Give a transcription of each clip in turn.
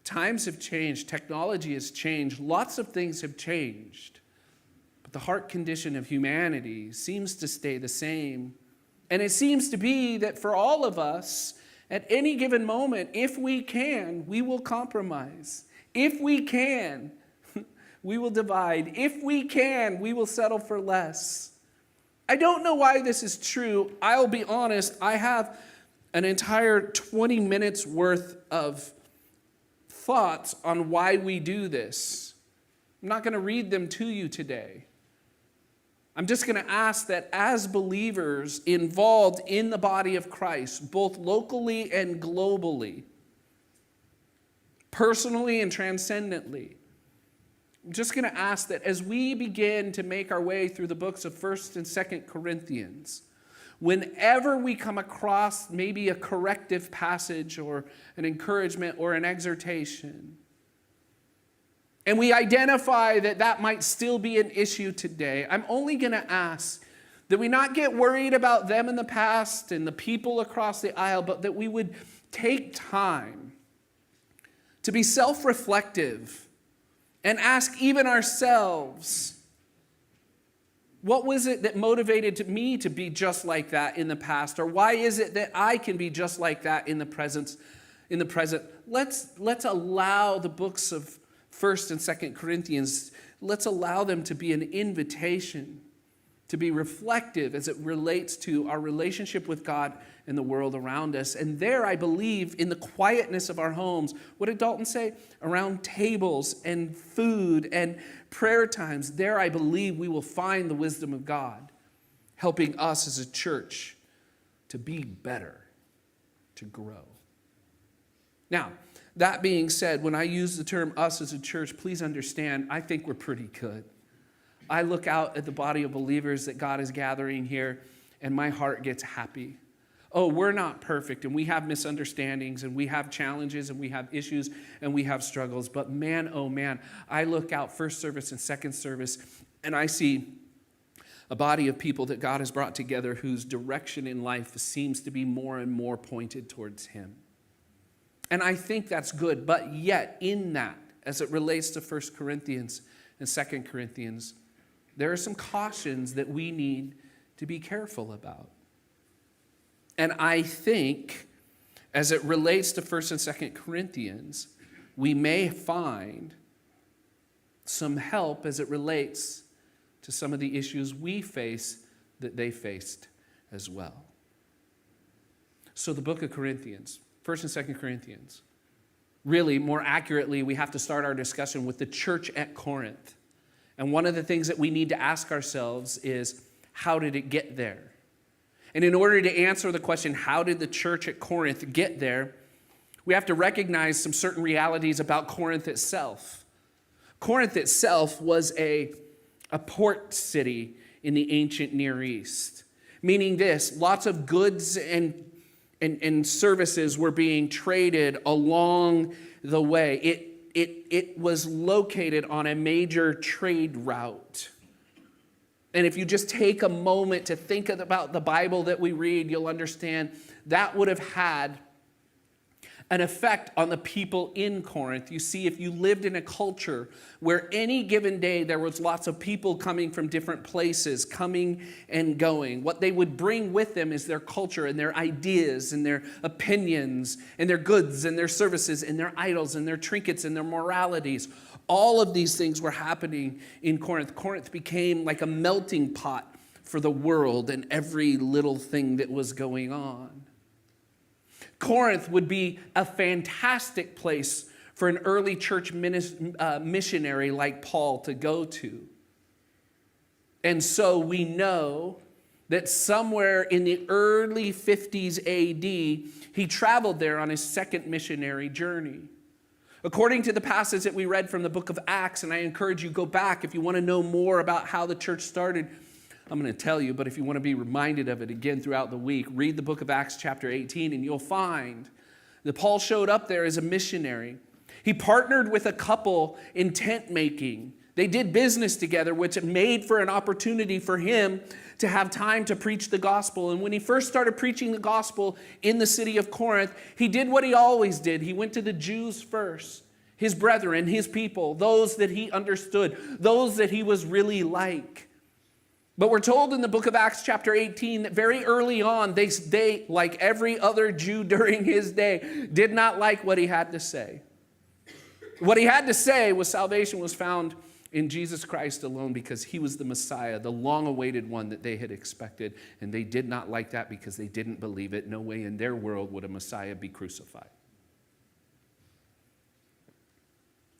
Times have changed. Technology has changed. Lots of things have changed. But the heart condition of humanity seems to stay the same. And it seems to be that for all of us, at any given moment, if we can, we will compromise. If we can, we will divide. If we can, we will settle for less. I don't know why this is true. I'll be honest, I have an entire 20 minutes worth of thoughts on why we do this. I'm not going to read them to you today. I'm just going to ask that as believers involved in the body of Christ, both locally and globally, personally and transcendently, I'm just going to ask that as we begin to make our way through the books of 1st and 2nd Corinthians, whenever we come across maybe a corrective passage or an encouragement or an exhortation, and we identify that that might still be an issue today, I'm only going to ask that we not get worried about them in the past and the people across the aisle, but that we would take time to be self-reflective and ask even ourselves, what was it that motivated me to be just like that in the past? Or why is it that I can be just like that in the present? Let's allow the books of 1st and 2nd Corinthians, let's allow them to be an invitation to be reflective as it relates to our relationship with God and the world around us. And there, I believe, in the quietness of our homes, what did Dalton say? Around tables and food and prayer times, there I believe we will find the wisdom of God, helping us as a church to be better, to grow. Now, that being said, when I use the term us as a church, please understand, I think we're pretty good. I look out at the body of believers that God is gathering here, and my heart gets happy. Oh, we're not perfect, and we have misunderstandings, and we have challenges, and we have issues, and we have struggles. But man, oh man, I look out first service and second service, and I see a body of people that God has brought together whose direction in life seems to be more and more pointed towards Him. And I think that's good, but yet in that, as it relates to 1 Corinthians and 2 Corinthians, there are some cautions that we need to be careful about. And I think, as it relates to 1 and 2 Corinthians, we may find some help as it relates to some of the issues we face that they faced as well. So the book of Corinthians, 1st and 2nd Corinthians. Really, more accurately, we have to start our discussion with the church at Corinth. And one of the things that we need to ask ourselves is, how did it get there? And in order to answer the question, how did the church at Corinth get there, we have to recognize some certain realities about Corinth itself. Corinth itself was a port city in the ancient Near East, meaning this, lots of goods and services were being traded along the way. It was located on a major trade route. And if you just take a moment to think about the Bible that we read, you'll understand that would have had an effect on the people in Corinth. You see, if you lived in a culture where any given day there was lots of people coming from different places, coming and going, what they would bring with them is their culture and their ideas and their opinions and their goods and their services and their idols and their trinkets and their moralities. All of these things were happening in Corinth. Corinth became like a melting pot for the world and every little thing that was going on. Corinth would be a fantastic place for an early church missionary like Paul to go to. And so we know that somewhere in the early 50s AD, he traveled there on his second missionary journey. According to the passage that we read from the book of Acts, and I encourage you go back if you want to know more about how the church started, I'm going to tell you, but if you want to be reminded of it again throughout the week, read the book of Acts chapter 18, and you'll find that Paul showed up there as a missionary. He partnered with a couple in tent making. They did business together, which made for an opportunity for him to have time to preach the gospel. And when he first started preaching the gospel in the city of Corinth, he did what he always did. He went to the Jews first. his brethren, his people, those that he understood, those that he was really like. But we're told in the book of Acts chapter 18 that very early on, they, like every other Jew during his day, did not like what he had to say. What he had to say was salvation was found in Jesus Christ alone because he was the Messiah, the long-awaited one that they had expected. And they did not like that because they didn't believe it. No way in their world would a Messiah be crucified.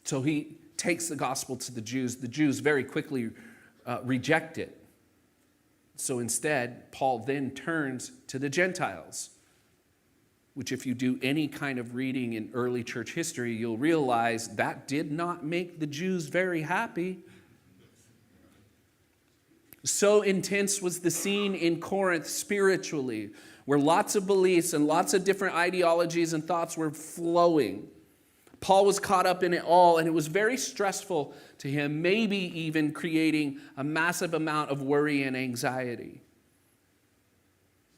So he takes the gospel to the Jews. The Jews very quickly reject it. So instead, Paul then turns to the Gentiles, which if you do any kind of reading in early church history, you'll realize that did not make the Jews very happy. So intense was the scene in Corinth spiritually, where lots of beliefs and lots of different ideologies and thoughts were flowing. Paul was caught up in it all, and it was very stressful to him, maybe even creating a massive amount of worry and anxiety.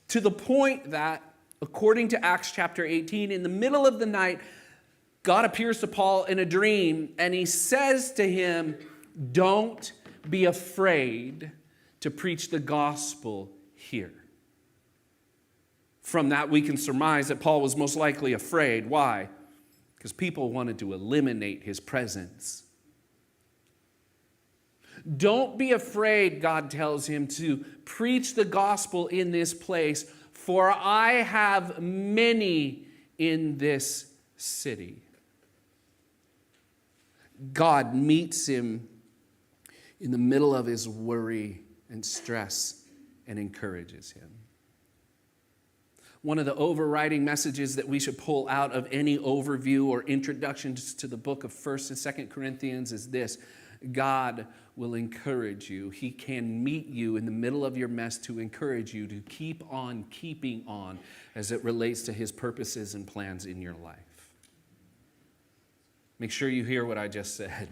To the point that, according to Acts chapter 18, in the middle of the night, God appears to Paul in a dream, and he says to him, "Don't be afraid to preach the gospel here." From that, we can surmise that Paul was most likely afraid. Why? Because people wanted to eliminate his presence. Don't be afraid, God tells him, to preach the gospel in this place, for I have many in this city. God meets him in the middle of his worry and stress and encourages him. One of the overriding messages that we should pull out of any overview or introductions to the book of 1st and 2nd Corinthians is this: God will encourage you. He can meet you in the middle of your mess to encourage you to keep on keeping on as it relates to his purposes and plans in your life. Make sure you hear what I just said.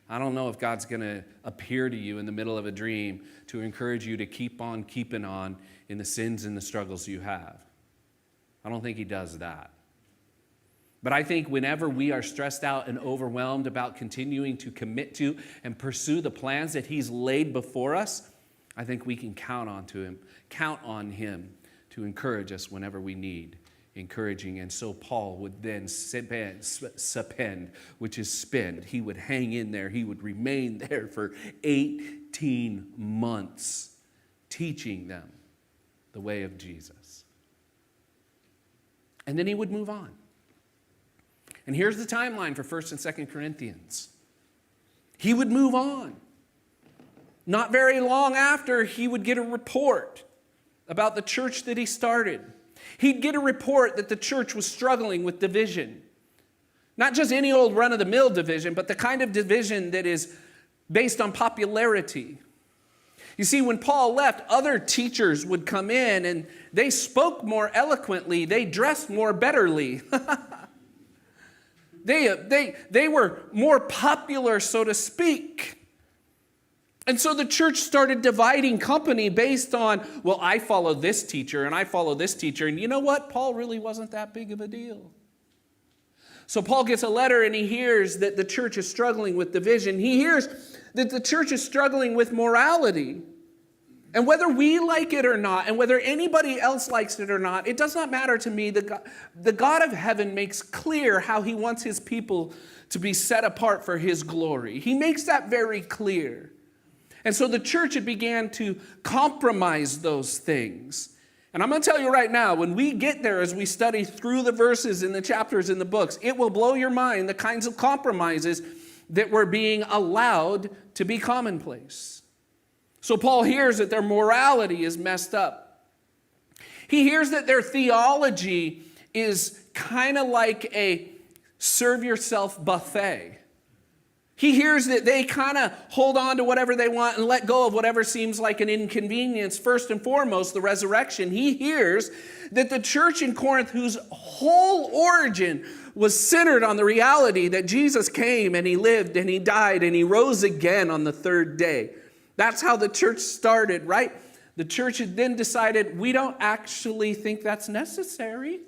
I don't know if God's going to appear to you in the middle of a dream to encourage you to keep on keeping on in the sins and the struggles you have. I don't think he does that. But I think whenever we are stressed out and overwhelmed about continuing to commit to and pursue the plans that he's laid before us, I think we can count on him to encourage us whenever we need encouraging. And so Paul would then spend, which is spend. He would hang in there. He would remain there for 18 months, teaching them the way of Jesus. And then he would move on. And here's the timeline for 1st and 2nd Corinthians. He would move on. Not very long after, he would get a report about the church that he started. He'd get a report that the church was struggling with division. Not just any old run-of-the-mill division, but the kind of division that is based on popularity. You see, when Paul left, other teachers would come in and they spoke more eloquently. They dressed more betterly. They were more popular, so to speak. And so the church started dividing company based on, well, I follow this teacher and I follow this teacher. And you know what? Paul really wasn't that big of a deal. So Paul gets a letter and he hears that the church is struggling with division. He hears that the church is struggling with morality. And whether we like it or not, and whether anybody else likes it or not, it does not matter to me. The God of heaven makes clear how he wants his people to be set apart for his glory. He makes that very clear. And so the church had began to compromise those things. And I'm going to tell you right now, when we get there, as we study through the verses in the chapters in the books, it will blow your mind the kinds of compromises that were being allowed to be commonplace. So Paul hears that their morality is messed up. He hears that their theology is kind of like a serve yourself buffet. He hears that they kind of hold on to whatever they want and let go of whatever seems like an inconvenience. First and foremost, the resurrection. He hears that the church in Corinth, whose whole origin was centered on the reality that Jesus came and he lived and he died and he rose again on the third day. That's how the church started, right? The church had then decided, we don't actually think that's necessary.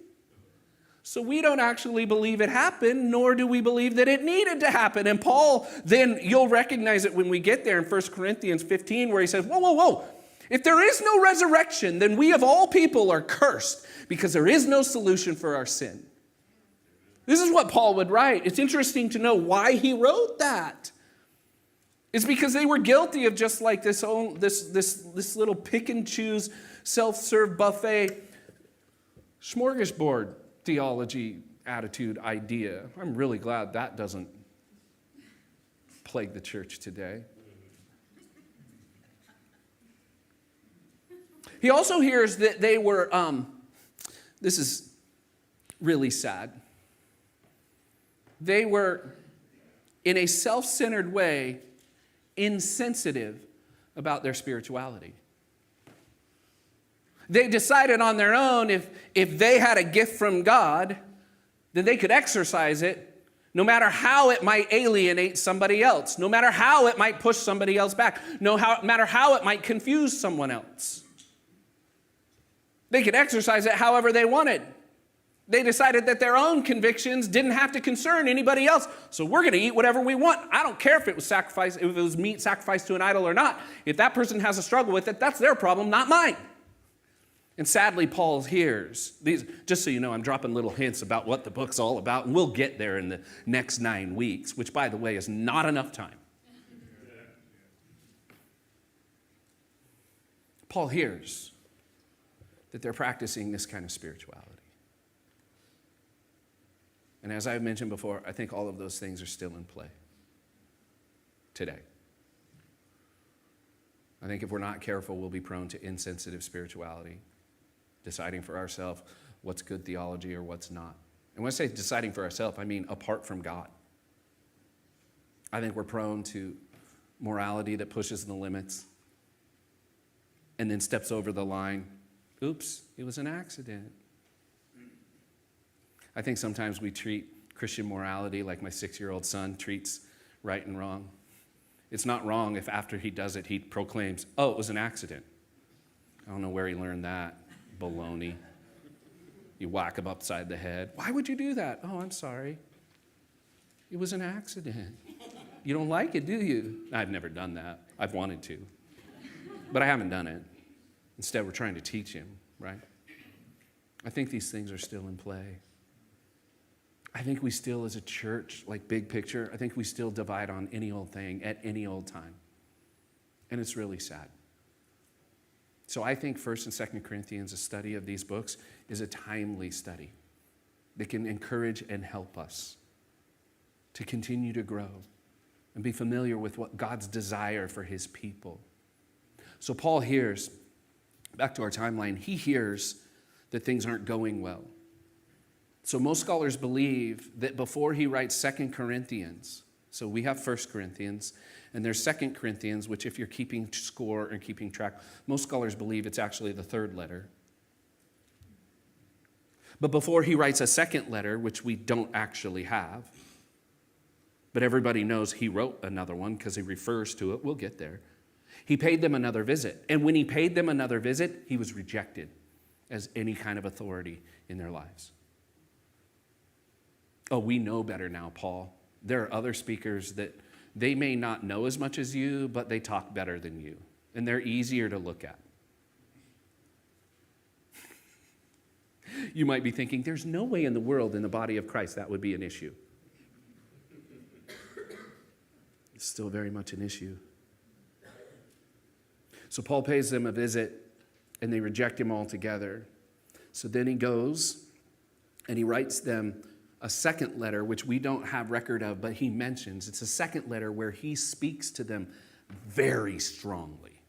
So we don't actually believe it happened, nor do we believe that it needed to happen. And Paul, then you'll recognize it when we get there in 1 Corinthians 15, where he says, whoa. If there is no resurrection, then we of all people are cursed, because there is no solution for our sin. This is what Paul would write. It's interesting to know why he wrote that. It's because they were guilty of just like this little pick and choose, self-serve buffet, smorgasbord theology, attitude, idea. I'm really glad that doesn't plague the church today. He also hears that they were, this is really sad. They were, in a self-centered way, insensitive about their spirituality. They decided on their own if they had a gift from God, then they could exercise it, no matter how it might alienate somebody else, no matter how it might push somebody else back, no matter how it might confuse someone else. They could exercise it however they wanted. They decided that their own convictions didn't have to concern anybody else. So we're going to eat whatever we want. I don't care if it was meat sacrificed to an idol or not. If that person has a struggle with it, that's their problem, not mine. And sadly, Paul hears these, just so you know, I'm dropping little hints about what the book's all about, and we'll get there in the next 9 weeks, which, by the way, is not enough time. Paul hears that they're practicing this kind of spirituality. And as I mentioned before, I think all of those things are still in play today. I think if we're not careful, we'll be prone to insensitive spirituality, deciding for ourselves what's good theology or what's not. And when I say deciding for ourselves, I mean apart from God. I think we're prone to morality that pushes the limits and then steps over the line. Oops, it was an accident. I think sometimes we treat Christian morality like my 6-year-old son treats right and wrong. It's not wrong if after he does it, he proclaims, oh, it was an accident. I don't know where he learned that. Baloney. You whack him upside the head. Why would you do that? Oh, I'm sorry. It was an accident. You don't like it, do you? I've never done that. I've wanted to. But I haven't done it. Instead, we're trying to teach him, right? I think these things are still in play. I think we still, as a church, like big picture, I think we still divide on any old thing at any old time. And it's really sad. So I think 1 and 2 Corinthians, a study of these books, is a timely study that can encourage and help us to continue to grow and be familiar with what God's desire for his people. So Paul hears, back to our timeline, he hears that things aren't going well. So most scholars believe that before he writes 2 Corinthians, so we have 1 Corinthians, and there's 2 Corinthians, which if you're keeping score and keeping track, most scholars believe it's actually the third letter. But before he writes a second letter, which we don't actually have, but everybody knows he wrote another one because he refers to it, we'll get there. He paid them another visit. And when he paid them another visit, he was rejected as any kind of authority in their lives. Oh, we know better now, Paul. There are other speakers that they may not know as much as you, but they talk better than you. And they're easier to look at. You might be thinking, there's no way in the world in the body of Christ that would be an issue. It's still very much an issue. So Paul pays them a visit, and they reject him altogether. So then he goes, and he writes them a second letter, which we don't have record of, but he mentions. It's a second letter where he speaks to them very strongly.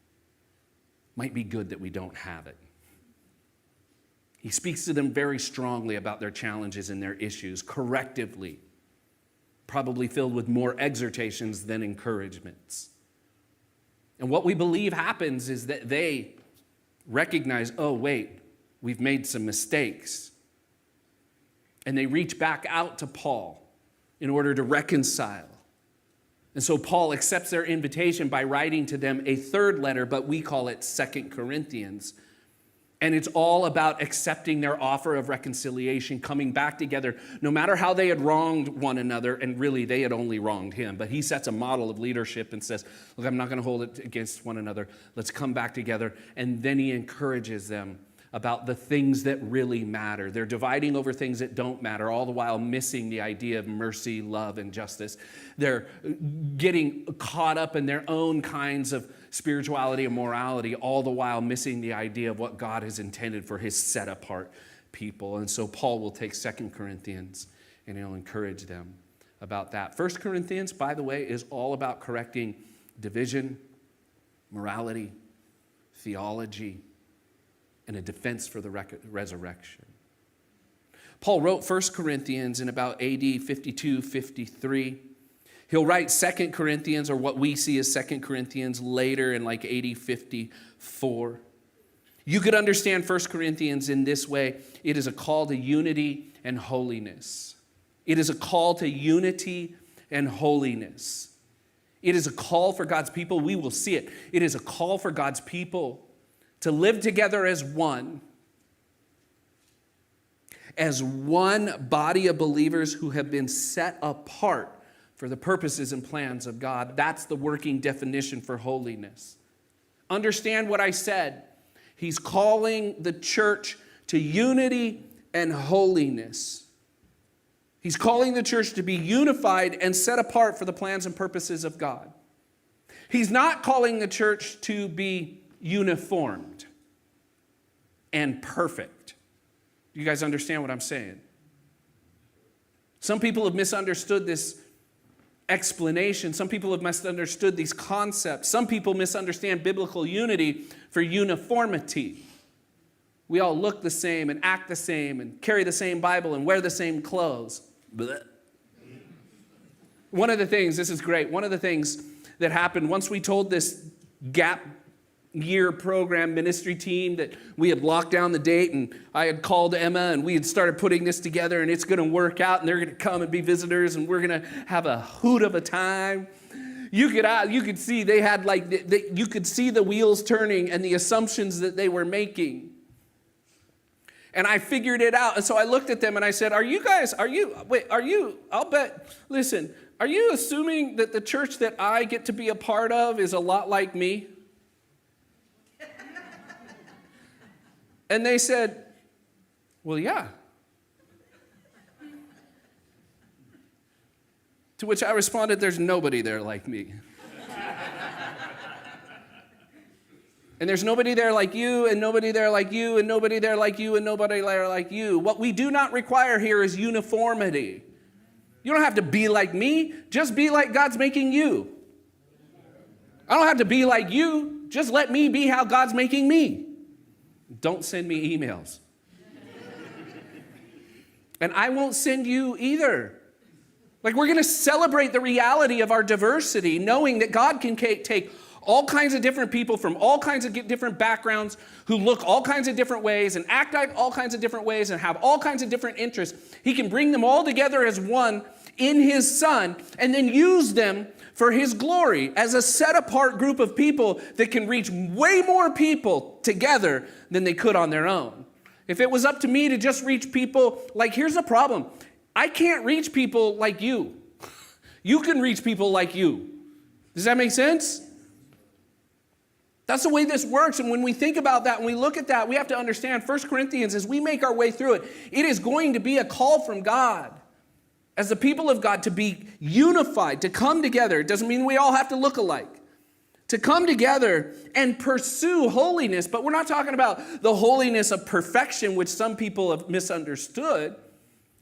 Might be good that we don't have it. He speaks to them very strongly about their challenges and their issues, correctively, probably filled with more exhortations than encouragements. And what we believe happens is that they recognize, oh, wait, we've made some mistakes. And they reach back out to Paul in order to reconcile. And so Paul accepts their invitation by writing to them a third letter, but we call it 2 Corinthians. And it's all about accepting their offer of reconciliation, coming back together, no matter how they had wronged one another, and really they had only wronged him. But he sets a model of leadership and says, look, I'm not going to hold it against one another. Let's come back together. And then he encourages them about the things that really matter. They're dividing over things that don't matter, all the while missing the idea of mercy, love, and justice. They're getting caught up in their own kinds of spirituality and morality, all the while missing the idea of what God has intended for his set-apart people. And so Paul will take 2 Corinthians and he'll encourage them about that. 1 Corinthians, by the way, is all about correcting division, morality, theology, and a defense for the resurrection. Paul wrote 1 Corinthians in about AD 52, 53. He'll write 2 Corinthians, or what we see as 2 Corinthians, later in like AD 54. You could understand 1 Corinthians in this way. It is a call to unity and holiness. It is a call to unity and holiness. It is a call for God's people. We will see it. It is a call for God's people to live together as one body of believers who have been set apart for the purposes and plans of God. That's the working definition for holiness. Understand what I said. He's calling the church to unity and holiness. He's calling the church to be unified and set apart for the plans and purposes of God. He's not calling the church to be uniformed and perfect. Do you guys understand what I'm saying? Some people have misunderstood this explanation. Some people have misunderstood these concepts. Some people misunderstand biblical unity for uniformity. We all look the same and act the same and carry the same Bible and wear the same clothes. Blech. One of the things, this is great, one of the things that happened once we told this gap year program ministry team that we had locked down the date, and I had called Emma and we had started putting this together, and it's going to work out, and they're going to come and be visitors, and we're going to have a hoot of a time. You could see they had you could see the wheels turning and the assumptions that they were making. And I figured it out. And so I looked at them and I said, are you, listen, are you assuming that the church that I get to be a part of is a lot like me? And they said, well, yeah. To which I responded, there's nobody there like me. And there's nobody there like you, and nobody there like you, and nobody there like you, and nobody there like you. What we do not require here is uniformity. You don't have to be like me. Just be like God's making you. I don't have to be like you. Just let me be how God's making me. Don't send me emails. And I won't send you either. Like, we're going to celebrate the reality of our diversity, knowing that God can take all kinds of different people from all kinds of different backgrounds who look all kinds of different ways and act like all kinds of different ways and have all kinds of different interests. He can bring them all together as one in his Son and then use them for his glory as a set-apart group of people that can reach way more people together than they could on their own. If it was up to me to just reach people, here's the problem. I can't reach people like you. You can reach people like you. Does that make sense? That's the way this works. And when we think about that, when we look at that, we have to understand 1 Corinthians, as we make our way through it, it is going to be a call from God as the people of God to be unified, to come together. It doesn't mean we all have to look alike. To come together and pursue holiness, but we're not talking about the holiness of perfection, which some people have misunderstood.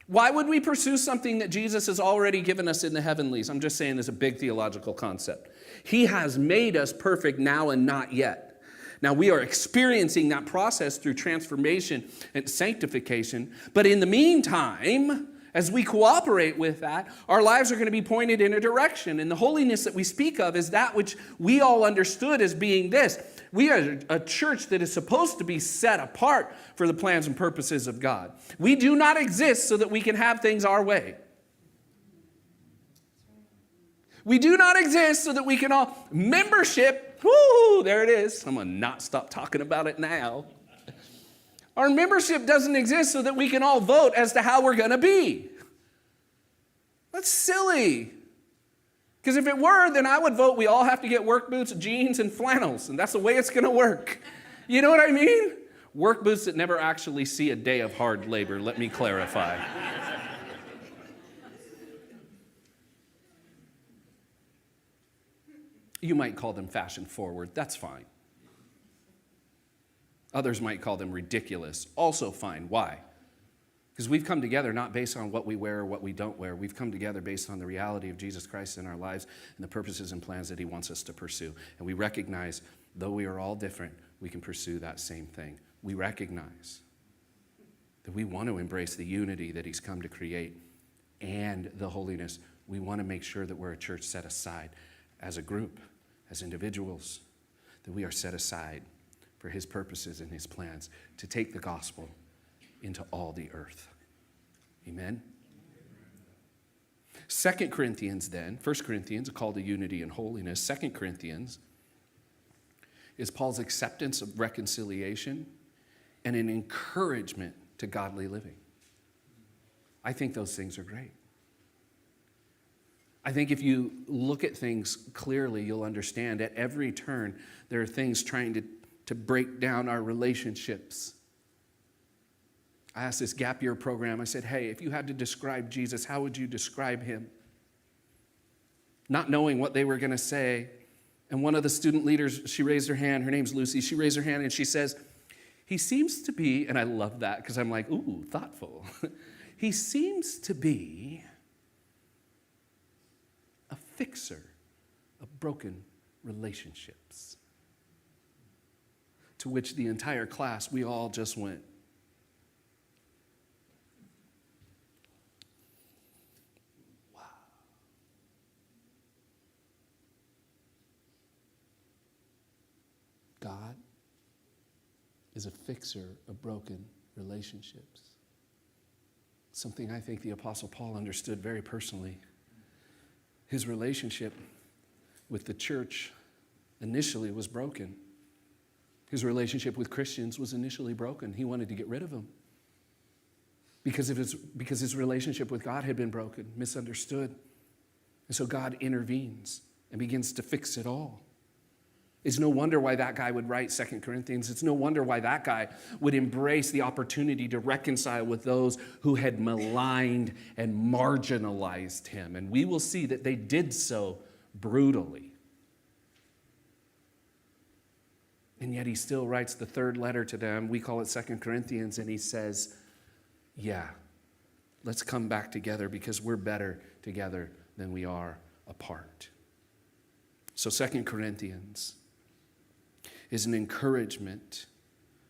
Why would we pursue something that Jesus has already given us in the heavenlies? I'm just saying there's a big theological concept. He has made us perfect now and not yet. Now, we are experiencing that process through transformation and sanctification, but in the meantime, as we cooperate with that, our lives are going to be pointed in a direction. And the holiness that we speak of is that which we all understood as being this. We are a church that is supposed to be set apart for the plans and purposes of God. We do not exist so that we can have things our way. We do not exist so that we can all, membership, whoo, there it is. I'm going to not stop talking about it now. Our membership doesn't exist so that we can all vote as to how we're going to be. That's silly. Because if it were, then I would vote we all have to get work boots, jeans, and flannels, and that's the way it's going to work. You know what I mean? Work boots that never actually see a day of hard labor, let me clarify. You might call them fashion forward, that's fine. Others might call them ridiculous, also fine. Why? Because we've come together not based on what we wear or what we don't wear. We've come together based on the reality of Jesus Christ in our lives and the purposes and plans that he wants us to pursue. And we recognize, though we are all different, we can pursue that same thing. We recognize that we want to embrace the unity that he's come to create and the holiness. We want to make sure that we're a church set aside as a group, as individuals, that we are set aside for his purposes and his plans to take the gospel into all the earth. Amen? 2 Corinthians then, 1 Corinthians, a call to unity and holiness. 2 Corinthians is Paul's acceptance of reconciliation and an encouragement to godly living. I think those things are great. I think if you look at things clearly, you'll understand at every turn there are things trying to break down our relationships. I asked this gap year program, I said, hey, if you had to describe Jesus, how would you describe him? Not knowing what they were going to say. And one of the student leaders, she raised her hand, her name's Lucy, she raised her hand and she says, he seems to be, and I love that because I'm like, ooh, thoughtful. He seems to be a fixer of broken relationships. To which the entire class, we all just went, wow. God is a fixer of broken relationships. Something I think the Apostle Paul understood very personally. His relationship with the church initially was broken. His relationship with Christians was initially broken. He wanted to get rid of them because his relationship with God had been broken, misunderstood. And so God intervenes and begins to fix it all. It's no wonder why that guy would write 2 Corinthians. It's no wonder why that guy would embrace the opportunity to reconcile with those who had maligned and marginalized him. And we will see that they did so brutally. And yet he still writes the third letter to them. We call it 2 Corinthians. And he says, yeah, let's come back together because we're better together than we are apart. So 2 Corinthians is an encouragement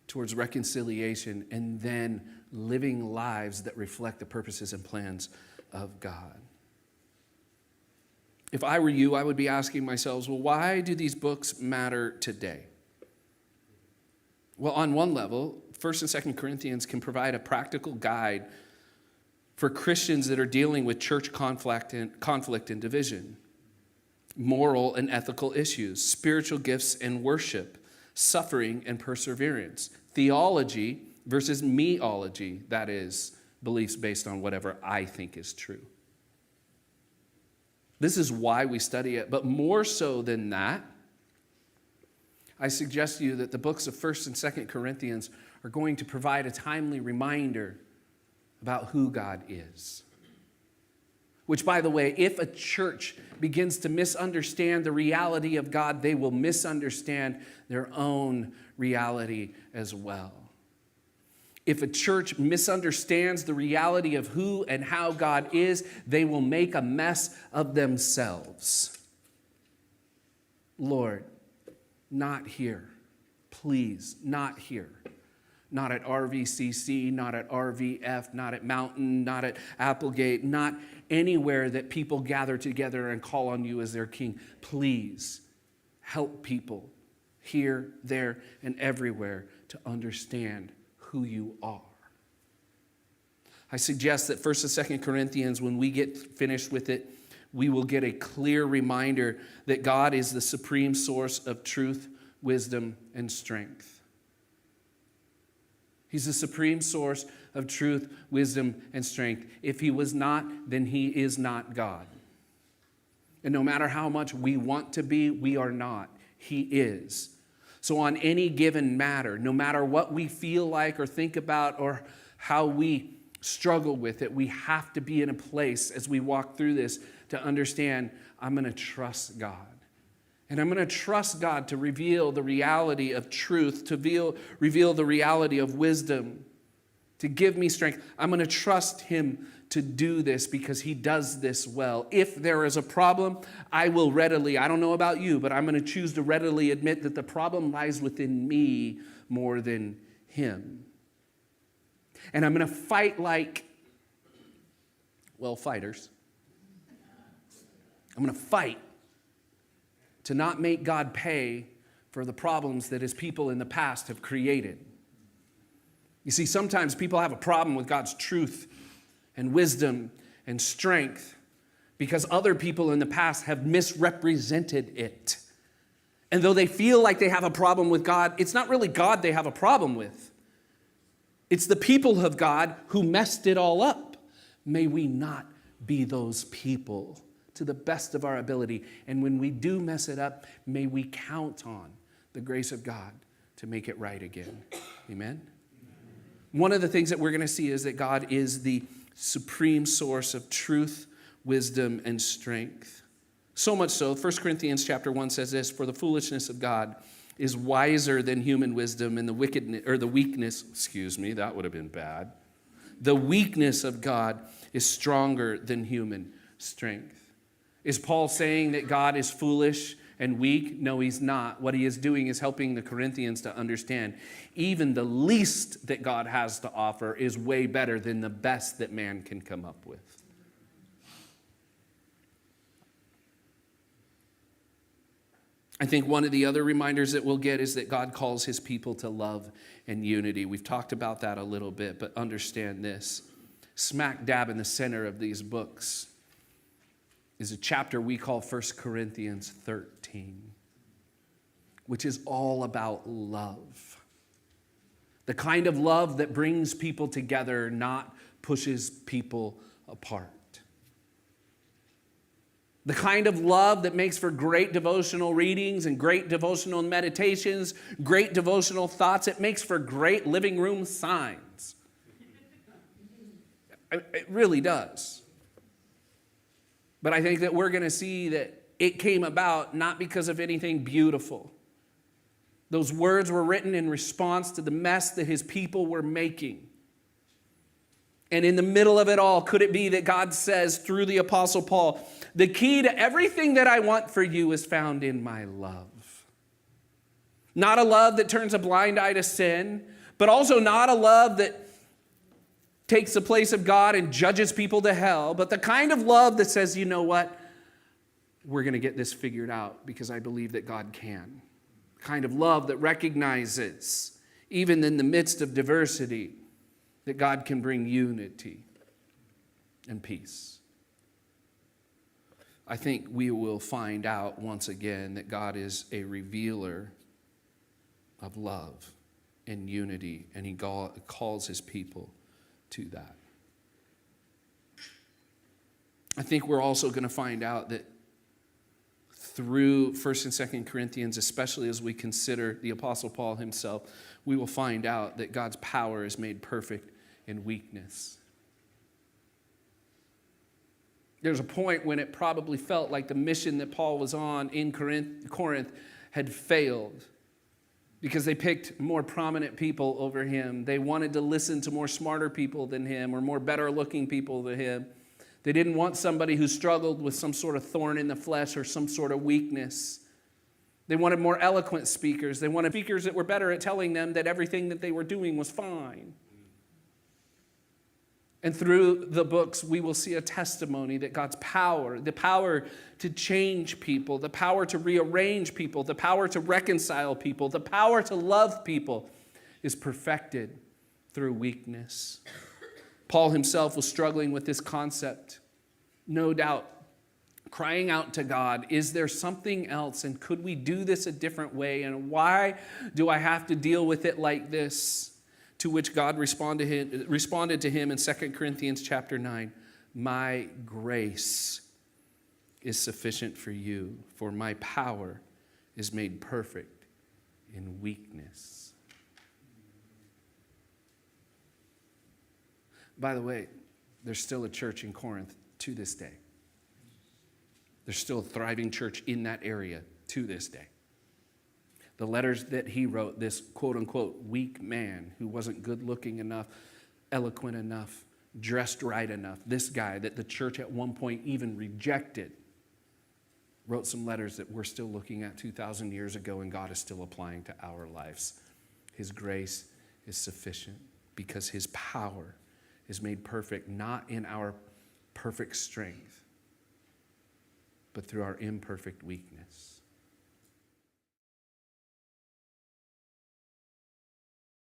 towards reconciliation and then living lives that reflect the purposes and plans of God. If I were you, I would be asking myself, well, why do these books matter today? Well, on one level, 1st and 2nd Corinthians can provide a practical guide for Christians that are dealing with church conflict and division, moral and ethical issues, spiritual gifts and worship, suffering and perseverance, theology versus meology, that is, beliefs based on whatever I think is true. This is why we study it, but more so than that, I suggest to you that the books of 1st and 2nd Corinthians are going to provide a timely reminder about who God is. Which, by the way, if a church begins to misunderstand the reality of God, they will misunderstand their own reality as well. If a church misunderstands the reality of who and how God is, they will make a mess of themselves. Lord, not here. Please, not here. Not at RVCC, not at RVF, not at Mountain, not at Applegate, not anywhere that people gather together and call on you as their king. Please help people here, there, and everywhere to understand who you are. I suggest that 1st and 2nd Corinthians, when we get finished with it, we will get a clear reminder that God is the supreme source of truth, wisdom, and strength. He's the supreme source of truth, wisdom, and strength. If he was not, then he is not God. And no matter how much we want to be, we are not. He is. So on any given matter, no matter what we feel like or think about or how we struggle with it, we have to be in a place as we walk through this to understand, I'm going to trust God. And I'm going to trust God to reveal the reality of truth, to reveal the reality of wisdom, to give me strength. I'm going to trust him to do this because he does this well. If there is a problem, I will readily, I don't know about you, but I'm going to choose to readily admit that the problem lies within me more than him. And I'm going to fight like, well, fighters. I'm going to fight to not make God pay for the problems that his people in the past have created. You see, sometimes people have a problem with God's truth and wisdom and strength because other people in the past have misrepresented it. And though they feel like they have a problem with God, it's not really God they have a problem with. It's the people of God who messed it all up. May we not be those people to the best of our ability. And when we do mess it up, may we count on the grace of God to make it right again. Amen? One of the things that we're going to see is that God is the supreme source of truth, wisdom, and strength. So much so, 1 Corinthians chapter 1 says this, for the foolishness of God is wiser than human wisdom, and the weakness, that would have been bad. The weakness of God is stronger than human strength. Is Paul saying that God is foolish and weak? No, he's not. What he is doing is helping the Corinthians to understand even the least that God has to offer is way better than the best that man can come up with. I think one of the other reminders that we'll get is that God calls his people to love and unity. We've talked about that a little bit, but understand this. Smack dab in the center of these books is a chapter we call 1 Corinthians 13, which is all about love. The kind of love that brings people together, not pushes people apart. The kind of love that makes for great devotional readings and great devotional meditations, great devotional thoughts. It makes for great living room signs. It really does. But I think that we're going to see that it came about not because of anything beautiful. Those words were written in response to the mess that his people were making. And in the middle of it all, could it be that God says through the Apostle Paul, the key to everything that I want for you is found in my love. Not a love that turns a blind eye to sin, but also not a love that takes the place of God and judges people to hell, but the kind of love that says, you know what? We're going to get this figured out because I believe that God can. The kind of love that recognizes, even in the midst of diversity, that God can bring unity and peace. I think we will find out once again that God is a revealer of love and unity, and he calls his people to that. I think we're also going to find out that through 1st and 2nd Corinthians, especially as we consider the Apostle Paul himself, we will find out that God's power is made perfect in weakness. There's a point when it probably felt like the mission that Paul was on in Corinth had failed because they picked more prominent people over him. They wanted to listen to more smarter people than him or more better looking people than him. They didn't want somebody who struggled with some sort of thorn in the flesh or some sort of weakness. They wanted more eloquent speakers. They wanted speakers that were better at telling them that everything that they were doing was fine. And through the books, we will see a testimony that God's power, the power to change people, the power to rearrange people, the power to reconcile people, the power to love people is perfected through weakness. Paul himself was struggling with this concept, no doubt, crying out to God, is there something else? And could we do this a different way? And why do I have to deal with it like this? To which God responded to him in 2 Corinthians chapter 9, my grace is sufficient for you, for my power is made perfect in weakness. By the way, there's still a church in Corinth to this day. There's still a thriving church in that area to this day. The letters that he wrote, this quote-unquote weak man who wasn't good-looking enough, eloquent enough, dressed right enough, this guy that the church at one point even rejected, wrote some letters that we're still looking at 2,000 years ago, and God is still applying to our lives. His grace is sufficient because his power is made perfect, not in our perfect strength, but through our imperfect weakness.